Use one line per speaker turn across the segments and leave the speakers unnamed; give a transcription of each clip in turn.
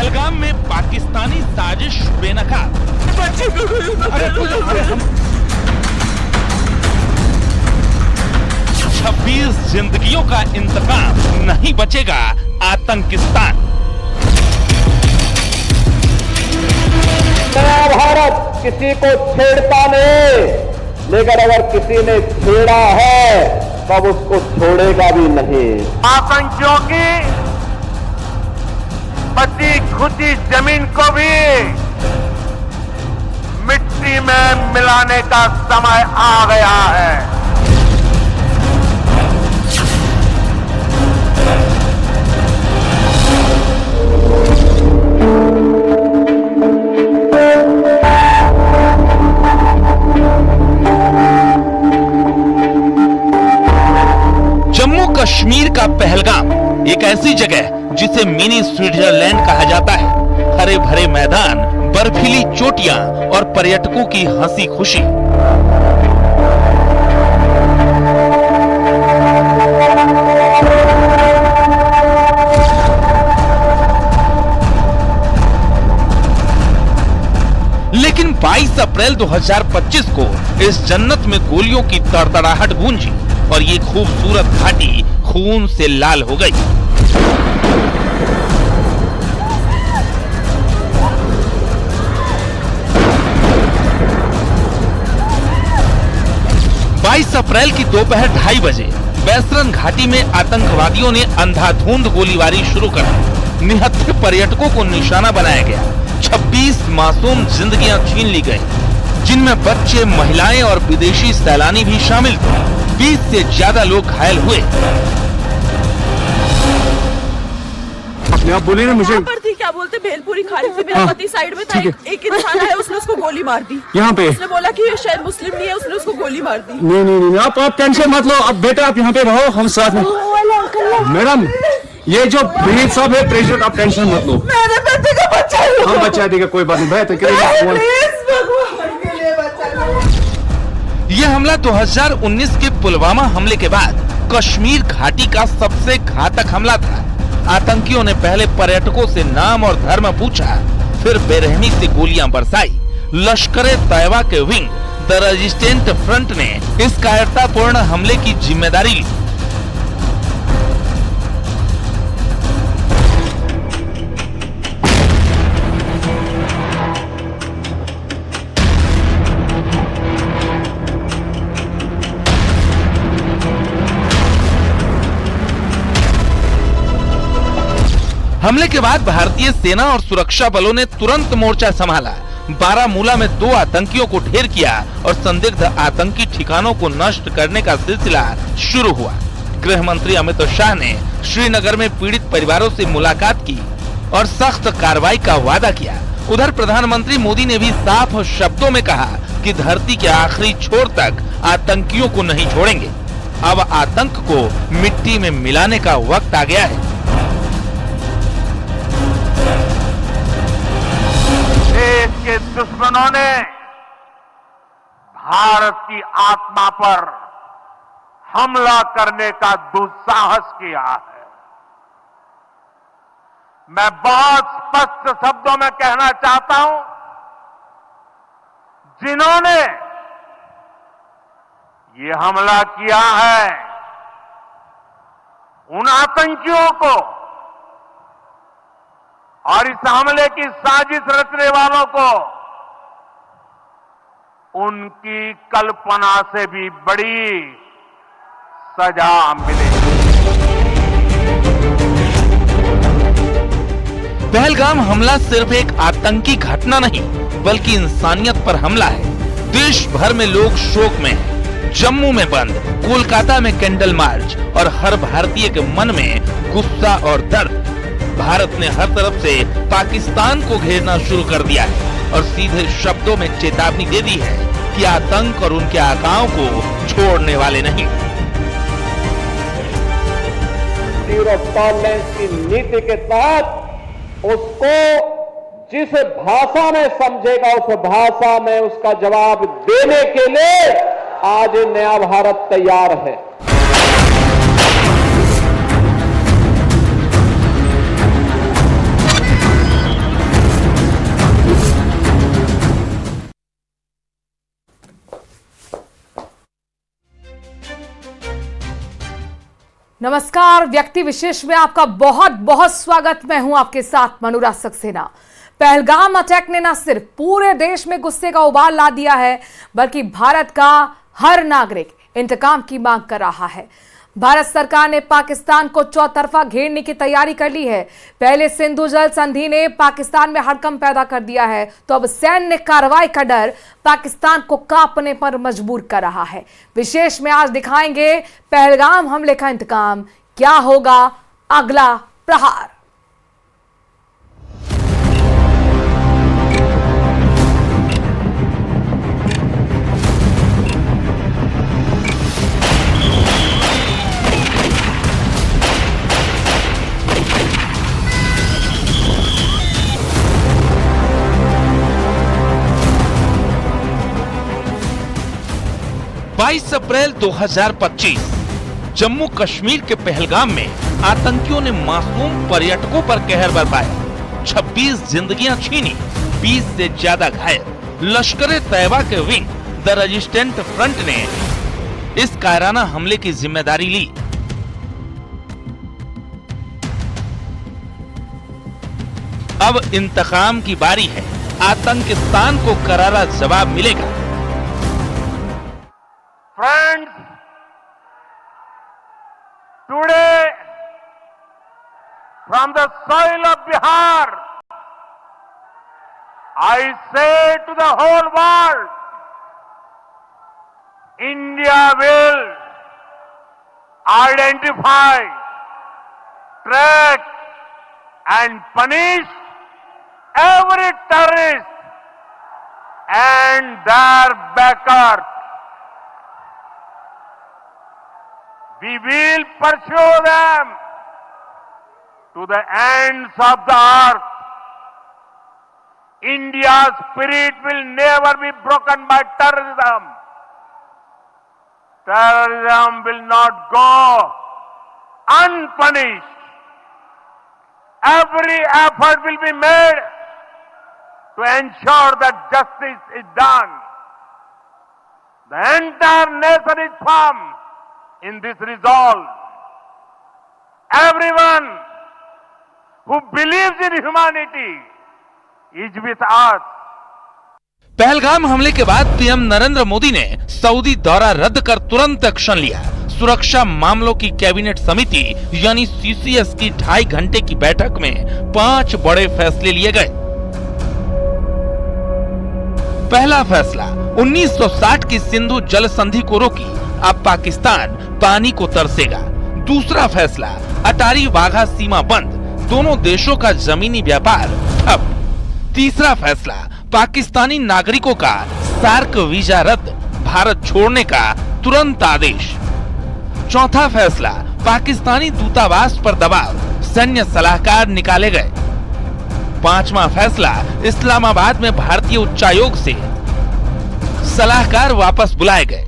पहलगाम में पाकिस्तानी साजिश बेनकाब। 26 जिंदगियों का इंतकाम, नहीं बचेगा आतंकिस्तान।
नया भारत किसी को छेड़ता नहीं, लेकिन अगर किसी ने छेड़ा है तब उसको छोड़ेगा भी नहीं।
आतंकियों की बची खुची जमीन को भी मिट्टी में मिलाने का समय आ गया है।
जम्मू कश्मीर का पहलगाम एक ऐसी जगह जिसे मिनी स्विट्जरलैंड कहा जाता है। हरे भरे मैदान, बर्फीली चोटियां और पर्यटकों की हंसी खुशी। लेकिन 22 अप्रैल 2025 को इस जन्नत में गोलियों की तड़तड़ाहट गूंजी और ये खूबसूरत घाटी खून से लाल हो गई। अप्रैल की दोपहर 2:30 बजे बैसरन घाटी में आतंकवादियों ने अंधाधुंध गोलीबारी शुरू कर दी। निहत्थे पर्यटकों को निशाना बनाया गया। 26 मासूम जिंदगियां छीन ली गई, जिनमें बच्चे, महिलाएं और विदेशी सैलानी भी शामिल थे। 20 से ज्यादा लोग घायल हुए।
आप बोलिए ना मुझे।
पर थी, क्या बोलते, भेलपुरी खाने से मेरा पति साइड में था, एक इंसान है, उसने उसको गोली मार दी।
यहाँ पे उसने
बोला कि ये शायद मुस्लिम नहीं है, उसने उसको गोली मार दी।
नहीं, आप टेंशन मत लो। अब बेटा आप यहाँ पे रहो, हम साथ में। मैडम ये जो विनीत साहब है प्रेसिडेंट, आप टेंशन मत लो।
मेरे बेटे का बच्चा
हम बचा देगा, कोई बात नहीं।
यह हमला 2019 के पुलवामा हमले के बाद कश्मीर घाटी का सबसे घातक हमला था। आतंकियों ने पहले पर्यटकों से नाम और धर्म पूछा, फिर बेरहमी से गोलियां बरसाई। लश्कर-ए तैयबा के विंग द रेजिस्टेंट फ्रंट ने इस कायरतापूर्ण हमले की जिम्मेदारी ली। हमले के बाद भारतीय सेना और सुरक्षा बलों ने तुरंत मोर्चा संभाला। बारामूला में 2 आतंकियों को ढेर किया और संदिग्ध आतंकी ठिकानों को नष्ट करने का सिलसिला शुरू हुआ। गृह मंत्री अमित शाह ने श्रीनगर में पीड़ित परिवारों से मुलाकात की और सख्त कार्रवाई का वादा किया। उधर प्रधानमंत्री मोदी ने भी साफ शब्दों में कहा कि धरती के आखिरी छोर तक आतंकियों को नहीं छोड़ेंगे। अब आतंक को मिट्टी में मिलाने का वक्त आ गया है।
देश के दुश्मनों ने भारत की आत्मा पर हमला करने का दुस्साहस किया है। मैं बहुत स्पष्ट शब्दों में कहना चाहता हूं, जिन्होंने ये हमला किया है, उन आतंकियों को और इस हमले की साजिश रचने वालों को उनकी कल्पना से भी बड़ी सजा मिलेगी।
पहलगाम हमला सिर्फ एक आतंकी घटना नहीं, बल्कि इंसानियत पर हमला है। देश भर में लोग शोक में हैं। जम्मू में बंद, कोलकाता में कैंडल मार्च और हर भारतीय के मन में गुस्सा और दर्द। भारत ने हर तरफ से पाकिस्तान को घेरना शुरू कर दिया है और सीधे शब्दों में चेतावनी दे दी है कि आतंक और उनके आकाओं को छोड़ने वाले नहीं।
जीरो टॉलरेंस की नीति के तहत उसको जिस भाषा में समझेगा उस भाषा में उसका जवाब देने के लिए आज नया भारत तैयार है।
नमस्कार, व्यक्ति विशेष में आपका बहुत बहुत स्वागत। मैं हूं आपके साथ मनोराज सक्सेना। पहलगाम अटैक ने न सिर्फ पूरे देश में गुस्से का उबाल ला दिया है, बल्कि भारत का हर नागरिक इंतकाम की मांग कर रहा है। भारत सरकार ने पाकिस्तान को चौतरफा घेरने की तैयारी कर ली है। पहले सिंधु जल संधि ने पाकिस्तान में हड़कंप पैदा कर दिया है, तो अब सैन्य कार्रवाई का डर पाकिस्तान को कांपने पर मजबूर कर रहा है। विशेष में आज दिखाएंगे पहलगाम हमले का इंतकाम, क्या होगा अगला प्रहार।
अप्रैल 2025 जम्मू कश्मीर के पहलगाम में आतंकियों ने मासूम पर्यटकों पर कहर बरपाया। 26 जिंदगियां छीनी, 20 से ज्यादा घायल। लश्कर ए तैयबा के विंग द रेजिस्टेंट फ्रंट ने इस कायराना हमले की जिम्मेदारी ली। अब इंतकाम की बारी है। आतंकिस्तान को करारा जवाब मिलेगा।
Friends, today from the soil of Bihar, I say to the whole world, India will identify, track and punish every terrorist and their backers. We will pursue them to the ends of the earth. India's spirit will never be broken by terrorism. Terrorism will not go unpunished. Every effort will be made to ensure that justice is done. The entire nation is firm in this resolve. Everyone who believes in humanity is with us.
Pahalgam हमले के बाद PM Narendra Modi ने Saudi दौरा रद्द कर तुरंत action लिया। सुरक्षा मामलों की कैबिनेट समिति यानी सीसीएस की 2.5 घंटे की बैठक में 5 बड़े फैसले लिए गए। पहला फैसला, 1960 की सिंधु जल संधि को रोकी, अब पाकिस्तान पानी को तरसेगा। दूसरा फैसला, अटारी वाघा सीमा बंद, दोनों देशों का जमीनी व्यापार ठप। तीसरा फैसला, पाकिस्तानी नागरिकों का सार्क वीजा रद्द, भारत छोड़ने का तुरंत आदेश। चौथा फैसला, पाकिस्तानी दूतावास पर दबाव, सैन्य सलाहकार निकाले गए। पांचवा फैसला, इस्लामाबाद में भारतीय उच्चायोग से सलाहकार वापस बुलाए गए।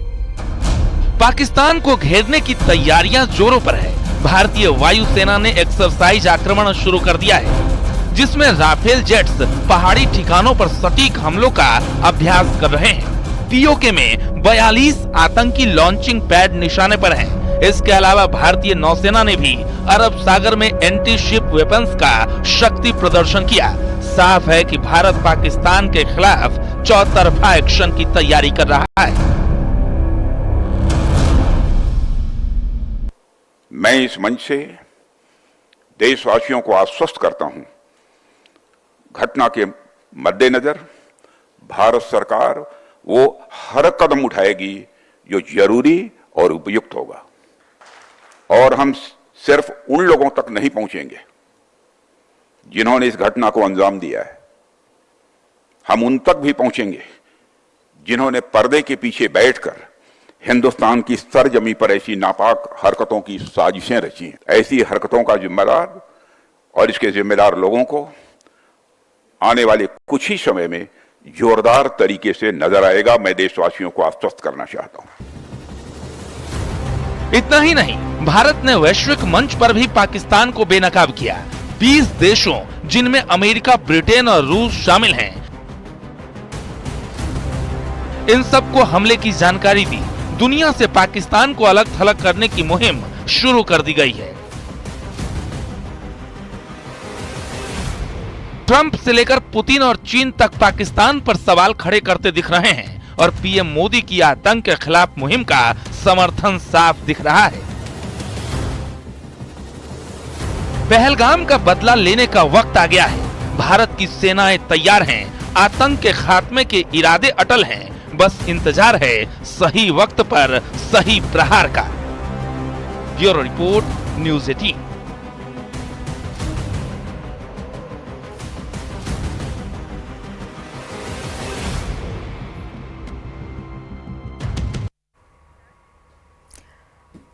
पाकिस्तान को घेरने की तैयारियां जोरों पर है। भारतीय वायुसेना ने एक्सरसाइज आक्रमण शुरू कर दिया है, जिसमें राफेल जेट्स पहाड़ी ठिकानों पर सटीक हमलों का अभ्यास कर रहे हैं। पीओके में 42 आतंकी लॉन्चिंग पैड निशाने पर हैं। इसके अलावा भारतीय नौसेना ने भी अरब सागर में एंटी शिप वेपन्स का शक्ति प्रदर्शन किया। साफ है कि भारत पाकिस्तान के खिलाफ चौतरफा एक्शन की तैयारी कर रहा है।
मैं इस मंच से देशवासियों को आश्वस्त करता हूं, घटना के मद्देनजर भारत सरकार वो हर कदम उठाएगी जो जरूरी और उपयुक्त होगा। और हम सिर्फ उन लोगों तक नहीं पहुंचेंगे जिन्होंने इस घटना को अंजाम दिया है, हम उन तक भी पहुंचेंगे जिन्होंने पर्दे के पीछे बैठकर हिंदुस्तान की सरजमी पर ऐसी नापाक हरकतों की साजिशें रची हैं। ऐसी हरकतों का जिम्मेदार और इसके जिम्मेदार लोगों को आने वाले कुछ ही समय में जोरदार तरीके से नजर आएगा। मैं देशवासियों को आश्वस्त करना चाहता हूं।
इतना ही नहीं, भारत ने वैश्विक मंच पर भी पाकिस्तान को बेनकाब किया। 20 देशों, जिनमें अमेरिका, ब्रिटेन और रूस शामिल हैं, इन सबको हमले की जानकारी दी। दुनिया से पाकिस्तान को अलग थलग करने की मुहिम शुरू कर दी गई है। ट्रंप से लेकर पुतिन और चीन तक पाकिस्तान पर सवाल खड़े करते दिख रहे हैं और पीएम मोदी की आतंक के खिलाफ मुहिम का समर्थन साफ दिख रहा है। पहलगाम का बदला लेने का वक्त आ गया है। भारत की सेनाएं तैयार हैं, आतंक के खात्मे के इरादे अटल हैं, बस इंतजार है सही वक्त पर सही प्रहार का। Bureau report, news 18।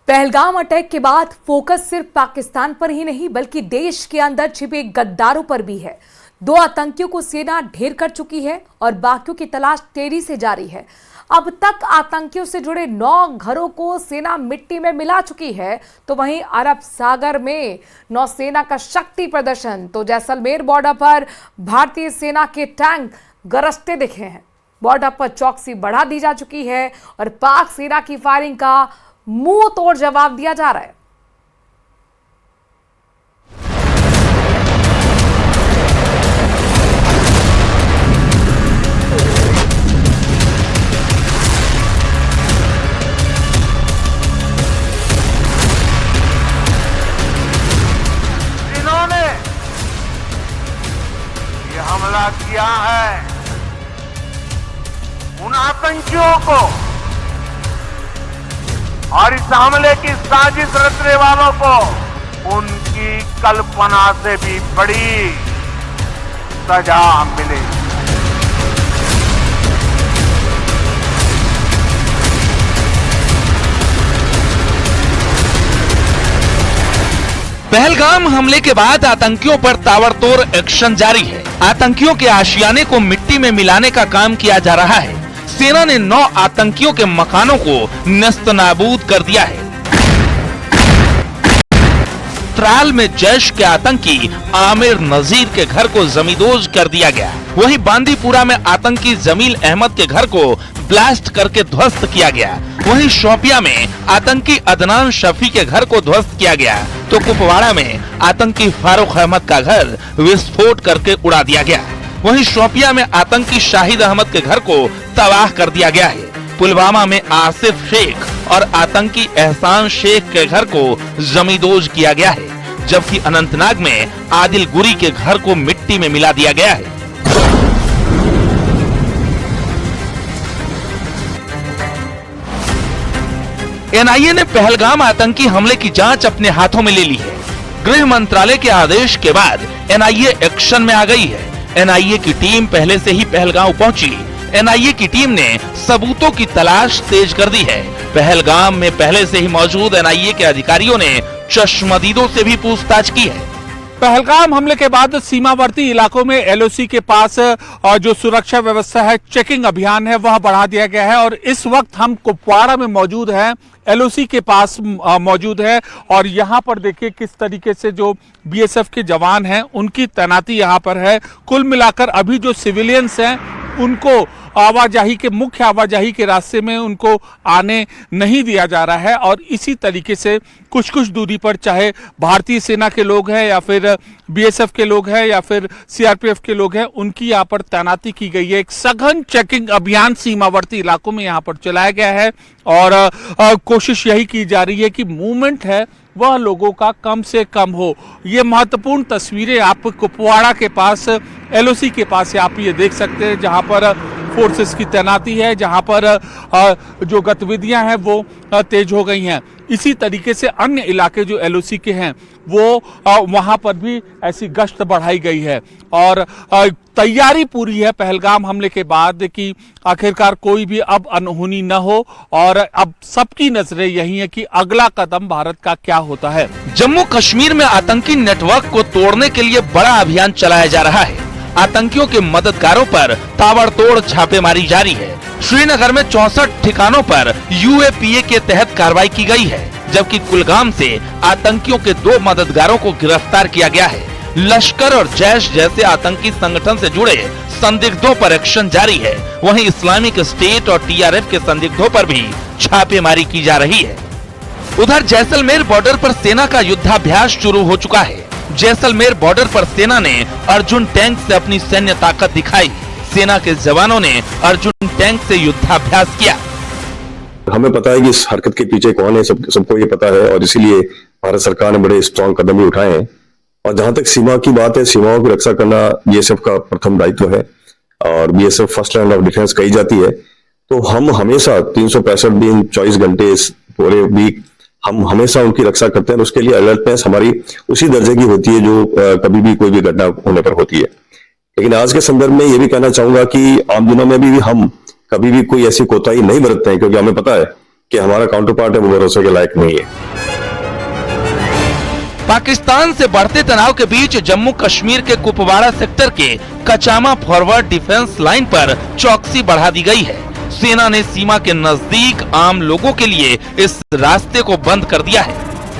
Pahalgam attack के बाद फोकस सिर्फ पाकिस्तान पर ही नहीं बल्कि देश के अंदर छिपे गद्दारों पर भी है। 2 आतंकियों को सेना ढेर कर चुकी है और बाकियों की तलाश तेजी से जारी है। अब तक आतंकियों से जुड़े 9 घरों को सेना मिट्टी में मिला चुकी है, तो वहीं अरब सागर में नौसेना का शक्ति प्रदर्शन, तो जैसलमेर बॉर्डर पर भारतीय सेना के टैंक गरजते दिखे हैं। बॉर्डर पर चौकसी बढ़ा दी जा चुकी है और पाक सेना की फायरिंग का मुंह तोड़ जवाब दिया जा रहा है।
जिन्होंने ये हमला किया है, उन आतंकियों को और इस हमले की साजिश रचने वालों को उनकी कल्पना से भी बड़ी सजा मिले।
पहलगाम हमले के बाद आतंकियों पर ताबड़तोड़ एक्शन जारी है। आतंकियों के आशियाने को मिट्टी में मिलाने का काम किया जा रहा है। सेना ने 9 आतंकियों के मकानों को नेस्तनाबूद कर दिया है। त्राल में जैश के आतंकी आमिर नजीर के घर को जमींदोज कर दिया गया। वहीं बांदीपुरा में आतंकी जमील अहमद के घर को ब्लास्ट करके ध्वस्त किया गया। वहीं शोपिया में आतंकी अदनान शफी के घर को ध्वस्त किया गया, तो कुपवाड़ा में आतंकी फारूक अहमद का घर विस्फोट करके उड़ा दिया गया। वहीं शोपिया में आतंकी शाहिद अहमद के घर को तबाह कर दिया गया है। पुलवामा में आसिफ शेख और आतंकी एहसान शेख के घर को जमींदोज किया गया है, जबकि अनंतनाग में आदिल गुरी के घर को मिट्टी में मिला दिया गया है। एनआईए ने पहलगाम आतंकी हमले की जांच अपने हाथों में ले ली है। गृह मंत्रालय के आदेश के बाद एनआईए एक्शन में आ गई है। एनआईए की टीम पहले से ही पहलगाम पहुंची। एनआईए की टीम ने सबूतों की तलाश तेज कर दी है। पहलगाम में पहले से ही मौजूद एनआईए के अधिकारियों ने चश्मदीदों से भी पूछताछ की है।
पहलगाम हमले के बाद सीमावर्ती इलाकों में एलओसी के पास जो सुरक्षा व्यवस्था है, चेकिंग अभियान है, वह बढ़ा दिया गया है और इस वक्त हम कुपवाड़ा में मौजूद हैं, एलओसी के पास मौजूद है और यहाँ पर देखिए किस तरीके से जो बीएसएफ के जवान हैं उनकी तैनाती यहाँ पर है। कुल मिलाकर अभी जो सिविलियंस हैं उनको आवाजाही के मुख्य आवाजाही के रास्ते में उनको आने नहीं दिया जा रहा है और इसी तरीके से कुछ कुछ दूरी पर चाहे भारतीय सेना के लोग हैं या फिर बीएसएफ के लोग हैं या फिर सीआरपीएफ के लोग हैं, उनकी यहाँ पर तैनाती की गई है। एक सघन चेकिंग अभियान सीमावर्ती इलाकों में यहाँ पर चलाया गया है और कोशिश यही की जा रही है कि मूवमेंट है वह लोगों का कम से कम हो। ये महत्वपूर्ण तस्वीरें आप कुपवाड़ा के पास एलओसी के पास आप ये देख सकते हैं, जहां पर फोर्सेस की तैनाती है, जहां पर जो गतिविधियां हैं वो तेज हो गई हैं। इसी तरीके से अन्य इलाके जो एलओसी के हैं वो वहां पर भी ऐसी गश्त बढ़ाई गई है और तैयारी पूरी है पहलगाम हमले के बाद कि आखिरकार कोई भी अब अनहोनी न हो और अब सबकी नजरें यही है कि अगला कदम भारत का क्या होता है।
जम्मू कश्मीर में आतंकी नेटवर्क को तोड़ने के लिए बड़ा अभियान चलाया जा रहा है। आतंकियों के मददगारों पर ताबड़तोड़ छापेमारी जारी है। श्रीनगर में 64 ठिकानों पर यूएपीए के तहत कार्रवाई की गई है, जबकि कुलगाम से आतंकियों के 2 मददगारों को गिरफ्तार किया गया है। लश्कर और जैश जैसे आतंकी संगठन से जुड़े संदिग्धों पर एक्शन जारी है। वहीं इस्लामिक स्टेट और टीआरएफ के संदिग्धों पर भी छापेमारी की जा रही है। उधर जैसलमेर बॉर्डर पर सेना का युद्धाभ्यास शुरू हो चुका है। जैसलमेर बॉर्डर पर सेना ने अर्जुन टैंक से अपनी सैन्य ताकत दिखाई। सेना के जवानों ने अर्जुन टैंक से युद्धाभ्यास किया।
हमें पता है कि इस हरकत के पीछे कौन है, सबको ये पता है और इसीलिए भारत सरकार ने बड़े स्ट्रांग कदम भी उठाए हैं। और जहां तक सीमा की बात है, सीमाओं की रक्षा करना बीएसएफ का प्रथम दायित्व है और BSF first line of defence कही जाती है। तो हम हमेशा 365 दिन 24 घंटे पूरे वीक हम हमेशा उनकी रक्षा करते हैं। उसके लिए अलर्टनेस हमारी उसी दर्जे की होती है जो कभी भी कोई भी घटना होने पर होती है। लेकिन आज के संदर्भ में ये भी कहना चाहूंगा कि आम दिनों में भी हम कभी भी कोई ऐसी कोताही नहीं बरतते हैं, क्योंकि हमें पता है कि हमारा काउंटर पार्ट है वो भरोसे के लायक नहीं है।
पाकिस्तान से बढ़ते तनाव के बीच जम्मू कश्मीर के कुपवाड़ा सेक्टर के कचामा फॉरवर्ड डिफेंस लाइन पर चौकसी बढ़ा दी गई है। सेना ने सीमा के नजदीक आम लोगों के लिए इस रास्ते को बंद कर दिया है।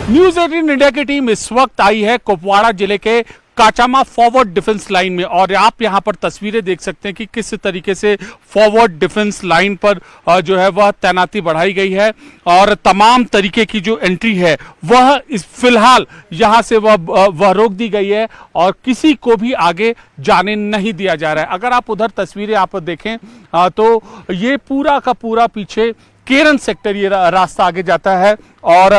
न्यूज 18 इंडिया की टीम इस वक्त आई है कुपवाड़ा जिले के काचामा फॉरवर्ड डिफेंस लाइन में और आप यहां पर तस्वीरें देख सकते हैं कि किस तरीके से फॉरवर्ड डिफेंस लाइन पर जो है वह तैनाती बढ़ाई गई है और तमाम तरीके की जो एंट्री है वह इस फिलहाल यहां से वह रोक दी गई है और किसी को भी आगे जाने नहीं दिया जा रहा है। अगर आप उधर तस्वीरें आप देखें तो ये पूरा का पूरा पीछे केरन सेक्टर ये रास्ता आगे जाता है और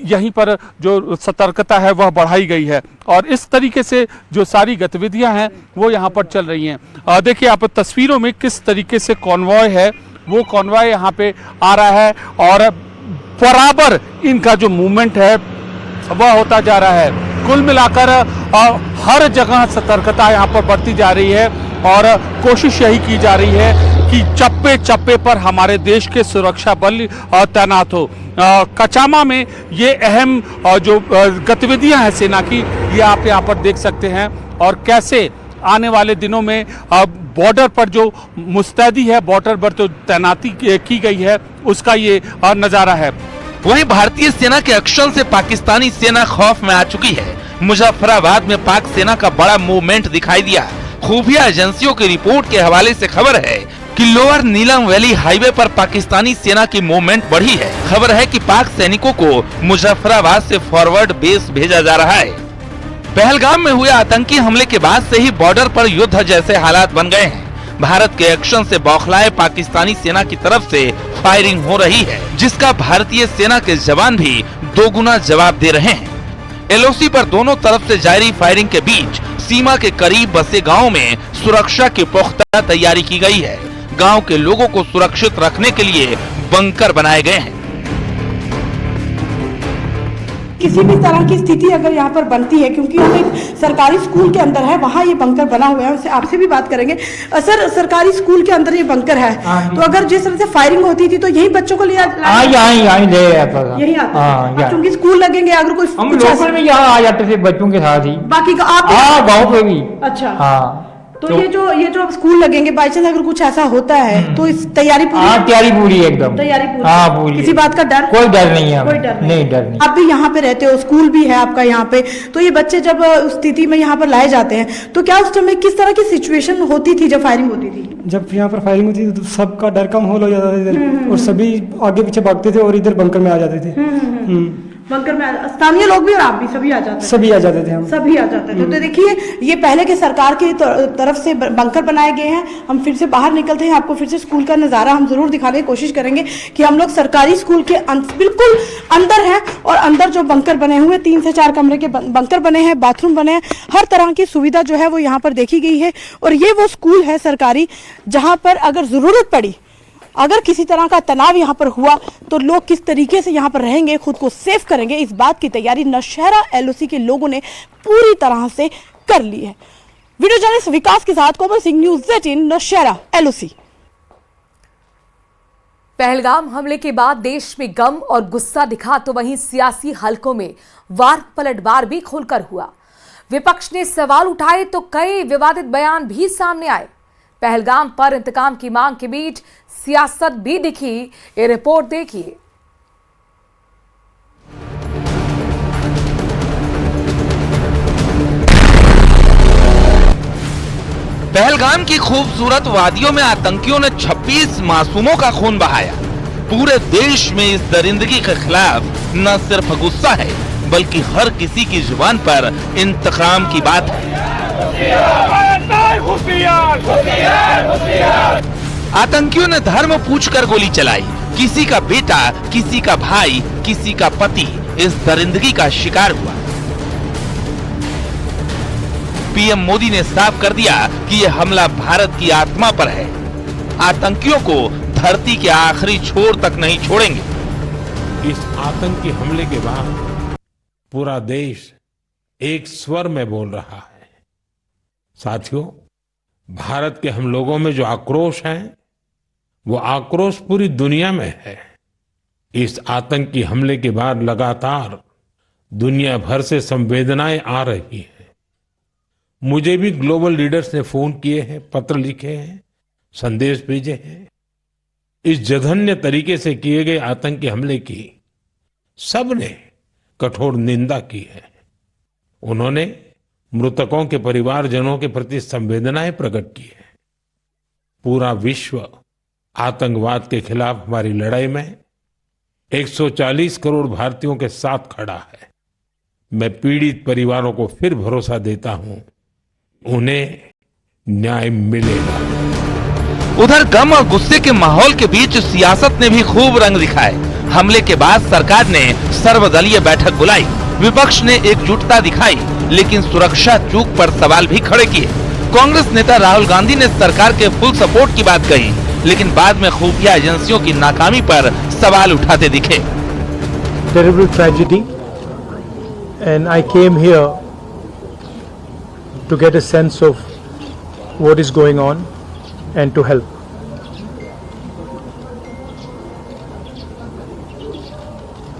यहीं पर जो सतर्कता है वह बढ़ाई गई है और इस तरीके से जो सारी गतिविधियां हैं वो यहाँ पर चल रही हैं। देखिए आप तस्वीरों में किस तरीके से कॉन्वॉय है, वो कॉन्वॉय यहाँ पे आ रहा है और बराबर इनका जो मूवमेंट है वह होता जा रहा है। कुल मिलाकर हर जगह सतर्कता यहाँ पर बढ़ती जा रही है और कोशिश यही की जा रही है कि चप्पे चप्पे पर हमारे देश के सुरक्षा बल तैनात हो। कचामा में ये अहम जो गतिविधियां हैं सेना की, ये आप यहाँ पर देख सकते हैं और कैसे आने वाले दिनों में बॉर्डर पर जो मुस्तैदी है, बॉर्डर पर जो तैनाती की गई है उसका ये नजारा है।
वहीं भारतीय सेना के एक्शन से पाकिस्तानी सेना खौफ में आ चुकी है। मुजफ्फराबाद में पाक सेना का बड़ा मूवमेंट दिखाई दिया। खुफिया एजेंसियों की रिपोर्ट के हवाले से खबर है कि लोअर नीलम वैली हाईवे पर पाकिस्तानी सेना की मूवमेंट बढ़ी है। खबर है कि पाक सैनिकों को मुजफ्फराबाद से फॉरवर्ड बेस भेजा जा रहा है। पहलगाम में हुए आतंकी हमले के बाद से ही बॉर्डर पर युद्ध जैसे हालात बन गए हैं। भारत के एक्शन से बौखलाए पाकिस्तानी सेना की तरफ से फायरिंग हो रही है, जिसका भारतीय सेना के जवान भी दोगुना जवाब दे रहे हैं। एलओसी पर दोनों तरफ से जारी फायरिंग के बीच सीमा के करीब बसे गांव में सुरक्षा की पुख्ता तैयारी की गई है। गांव के लोगों को सुरक्षित रखने के लिए बंकर बनाए गए हैं।
किसी भी तरह की स्थिति अगर यहाँ पर बनती है, क्योंकि हम एक सरकारी स्कूल के अंदर है, वहाँ ये बंकर बना हुआ है, उससे आपसे भी बात करेंगे। सर, सरकारी स्कूल के अंदर ये बंकर है, तो अगर जिस तरह से फायरिंग होती थी तो यही बच्चों को लिया यही आता, क्योंकि स्कूल लगेंगे, अगर कोई
हम लोकल में यहाँ आ जाते थे बच्चों के साथ ही,
बाकी आप
गाँव पे भी।
अच्छा, तो ये जो स्कूल लगेंगे, बाई चांस अगर कुछ ऐसा होता है तो इस तैयारी
पूरी एकदम,
तैयारी पूरी, किसी बात का डर,
कोई डर नहीं है,
कोई डर
नहीं।
आप भी यहाँ पे रहते हो, स्कूल भी है आपका यहाँ पे, तो ये बच्चे जब उस स्थिति में यहाँ पर लाए जाते हैं तो क्या उस समय किस तरह की सिचुएशन होती थी जब फायरिंग होती थी?
जब यहाँ पर फायरिंग होती थी तो सबका डर का माहौल हो जाता था इधर, और सभी आगे पीछे भागते थे और इधर बंकर में आ जाते थे।
बंकर में स्थानीय लोग भी और आप भी सभी आ जाते थे हम सभी आ जाते थे। तो देखिए, ये पहले के सरकार की तरफ से बंकर बनाए गए हैं। हम फिर से बाहर निकलते हैं, आपको फिर से स्कूल का नज़ारा हम जरूर दिखाने की कोशिश करेंगे कि हम लोग सरकारी स्कूल के बिल्कुल अंदर हैं और अंदर जो बंकर बने हुए 3 से 4 कमरे के बंकर बने हैं, बाथरूम बने हैं, हर तरह की सुविधा जो है वो यहाँ पर देखी गई है। और ये वो स्कूल है सरकारी जहाँ पर अगर जरूरत पड़ी, अगर किसी तरह का तनाव यहाँ पर हुआ तो लोग किस तरीके से यहाँ पर रहेंगे, खुद को सेफ करेंगे, इस बात की तैयारी नौशहरा एलओसी के लोगों ने पूरी तरह से कर ली है। वीडियो जर्नलिस्ट विकास के साथ कोमल सिंह, न्यूज़ 18 नौशहरा एलओसी।
पहलगाम हमले के बाद देश में गम और गुस्सा दिखा तो वहीं सियासी हलकों में वार पलटवार भी खुलकर हुआ। विपक्ष ने सवाल उठाए तो कई विवादित बयान भी सामने आए। पहलगाम पर इंतकाम की मांग के बीच सियासत भी दिखी, ये रिपोर्ट देखिए।
पहलगाम की खूबसूरत वादियों में आतंकियों ने 26 मासूमों का खून बहाया। पूरे देश में इस दरिंदगी के खिलाफ न सिर्फ गुस्सा है बल्कि हर किसी की जुबान पर इंतकाम की बात है। आतंकियों ने धर्म पूछकर गोली चलाई। किसी का बेटा, किसी का भाई, किसी का पति इस दरिंदगी का शिकार हुआ। पीएम मोदी ने साफ कर दिया कि यह हमला भारत की आत्मा पर है। आतंकियों को धरती के आखिरी छोर तक नहीं छोड़ेंगे।
इस आतंकी हमले के बाद पूरा देश एक स्वर में बोल रहा है। साथियों, भारत के हम लोगों में जो आक्रोश है वो आक्रोश पूरी दुनिया में है। इस आतंकी हमले के बाद लगातार दुनिया भर से संवेदनाएं आ रही हैं। मुझे भी ग्लोबल लीडर्स ने फोन किए हैं, पत्र लिखे हैं, संदेश भेजे हैं। इस जघन्य तरीके से किए गए आतंकी हमले की सबने कठोर निंदा की है। उन्होंने मृतकों के परिवारजनों के प्रति संवेदनाएं प्रकट की है। पूरा विश्व आतंकवाद के खिलाफ हमारी लड़ाई में 140 करोड़ भारतीयों के साथ खड़ा है। मैं पीड़ित परिवारों को फिर भरोसा देता हूं, उन्हें न्याय मिलेगा।
उधर गम और गुस्से के माहौल के बीच सियासत ने भी खूब रंग दिखाए। हमले के बाद सरकार ने सर्वदलीय बैठक बुलाई। विपक्ष ने एकजुटता दिखाई, लेकिन सुरक्षा चूक पर सवाल भी खड़े किए। कांग्रेस नेता राहुल गांधी ने सरकार के फुल सपोर्ट की बात कही, लेकिन बाद में खुफिया एजेंसियों की नाकामी पर सवाल उठाते दिखे।
Terrible tragedy, and I came here to get a sense of what is going on and to help.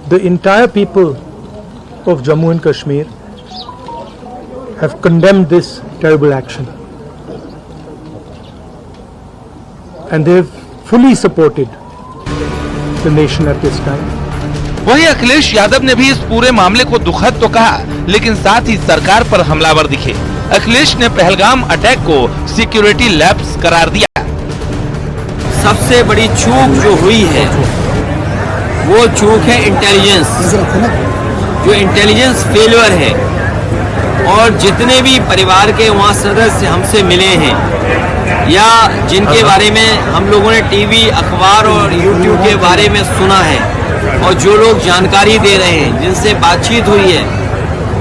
The entire people of Jammu and Kashmir have condemned this terrible action, and they have fully supported the nation at this time.
वहीं अखिलेश यादव ने भी इस पूरे मामले को दुखद तो कहा, लेकिन साथ ही सरकार पर हमलावर दिखे। अखिलेश ने पहलगाम अटैक को सिक्योरिटी लैप्स करार दिया।
सबसे बड़ी चूक जो हुई है वो चूक है इंटेलिजेंस, जो इंटेलिजेंस फेलियर है। और जितने भी परिवार के वहाँ सदस्य हमसे मिले हैं या जिनके बारे में हम लोगों ने टीवी, अखबार और यूट्यूब के बारे में सुना है, और जो लोग जानकारी दे रहे हैं, जिनसे बातचीत हुई है,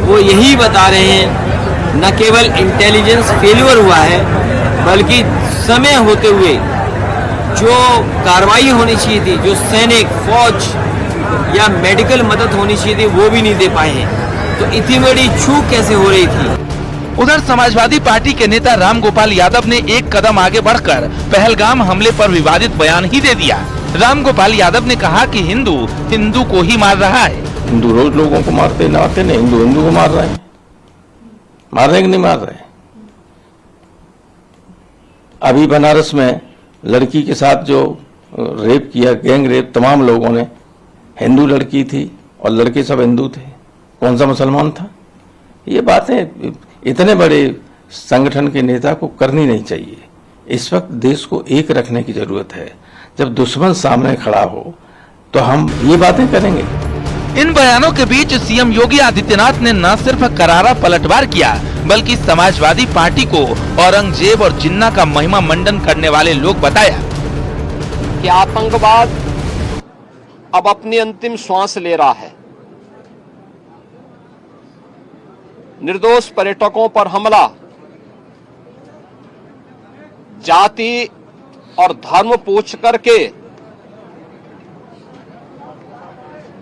वो यही बता रहे हैं न केवल इंटेलिजेंस फेलियर हुआ है, बल्कि समय होते हुए जो कार्रवाई होनी चाहिए थी, जो सैनिक, फौज या मेडिकल मदद होनी चाहिए थी, वो भी नहीं दे पाए हैं। तो इतनी बड़ी चूक कैसे हो रही थी?
उधर समाजवादी पार्टी के नेता राम गोपाल यादव ने एक कदम आगे बढ़कर पहलगाम हमले पर विवादित बयान ही दे दिया। राम गोपाल यादव ने कहा कि हिंदू हिंदू को ही मार रहा है।
हिंदू रोज लोगों को मारते नाते नहीं, हिंदू हिंदू को मार रहे हैं। मार रहे कि नहीं मार रहे? अभी बनारस में लड़की के साथ जो रेप किया, गैंग रेप, तमाम लोगों ने, हिंदू लड़की थी और लड़के सब हिंदू थे, कौन सा मुसलमान था? ये बातें इतने बड़े संगठन के नेता को करनी नहीं चाहिए। इस वक्त देश को एक रखने की जरूरत है। जब दुश्मन सामने खड़ा हो तो हम ये बातें करेंगे।
इन बयानों के बीच सीएम योगी आदित्यनाथ ने न सिर्फ करारा पलटवार किया, बल्कि समाजवादी पार्टी को औरंगजेब और जिन्ना का महिमा मंडन करने वाले लोग बताया
कि आतंकवाद अब अपनी अंतिम श्वास ले रहा है। निर्दोष पर्यटकों पर हमला जाति और धर्म पूछ करके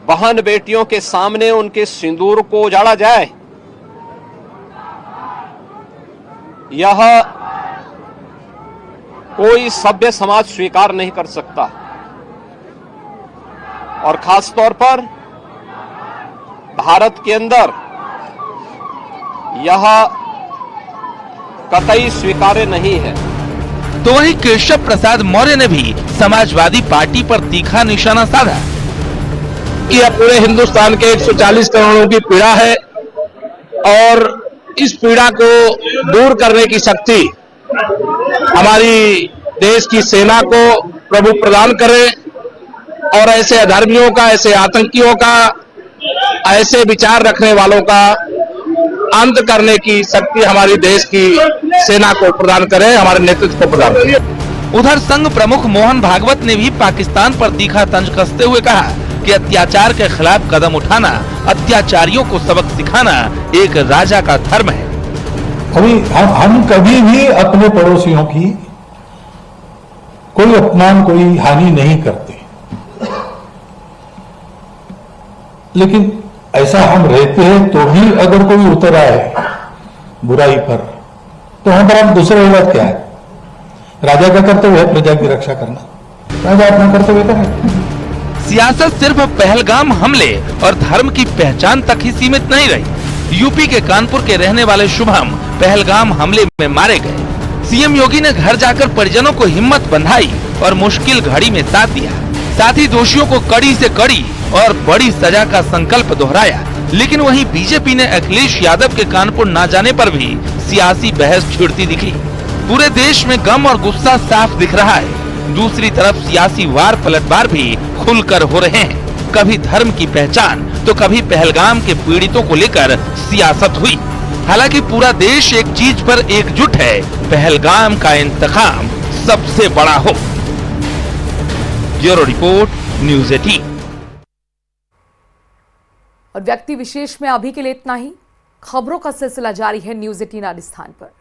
बहन बेटियों के सामने उनके सिंदूर को उजाड़ा जाए, यह कोई सभ्य समाज स्वीकार नहीं कर सकता। और खास तौर पर भारत के अंदर यह कतई स्वीकार्य नहीं है।
तो वहीं केशव प्रसाद मौर्य ने भी समाजवादी पार्टी पर तीखा निशाना साधा।
यह पूरे हिंदुस्तान के 140 करोड़ों की पीड़ा है और इस पीड़ा को दूर करने की शक्ति हमारी देश की सेना को प्रभु प्रदान करे और ऐसे अधर्मियों का, ऐसे आतंकियों का, ऐसे विचार रखने वालों का अंत करने की शक्ति हमारी देश की सेना को प्रदान करे, हमारे नेतृत्व को प्रदान करे।
उधर संघ प्रमुख मोहन भागवत ने भी पाकिस्तान पर तीखा तंज कसते हुए कहा कि अत्याचार के खिलाफ कदम उठाना, अत्याचारियों को सबक सिखाना एक राजा का धर्म है।
अभी हम कभी भी अपने पड़ोसियों की कोई अपमान, कोई हानि नहीं करते, लेकिन ऐसा हम रहते हैं तो भी अगर कोई उतर आए बुराई पर, तो हमारा दूसरा विवाद क्या है? राजा का कर्तव्य है प्रजा की रक्षा करना, राजा अपना कर्तव्य करे।
सियासत सिर्फ पहलगाम हमले और धर्म की पहचान तक ही सीमित नहीं रही। यूपी के कानपुर के रहने वाले शुभम पहलगाम हमले में मारे गए। सीएम योगी ने घर जाकर परिजनों को हिम्मत बंधाई और मुश्किल घड़ी में साथ दिया। साथ ही दोषियों को कड़ी से कड़ी और बड़ी सजा का संकल्प दोहराया। लेकिन वहीं बीजेपी ने अखिलेश यादव के कानपुर न जाने पर भी सियासी बहस छिड़ती दिखी। पूरे देश में गम और गुस्सा साफ दिख रहा है। दूसरी तरफ सियासी वार पलटवार भी खुलकर हो रहे हैं। कभी धर्म की पहचान तो कभी पहलगाम के पीड़ितों को लेकर सियासत हुई। हालांकि पूरा देश एक चीज पर एकजुट है, पहलगाम का इंतकाम सबसे बड़ा हो। Bureau report, news 18।
और व्यक्ति विशेष में अभी के लिए इतना ही। खबरों का सिलसिला जारी है न्यूज़ 18 राजस्थान पर।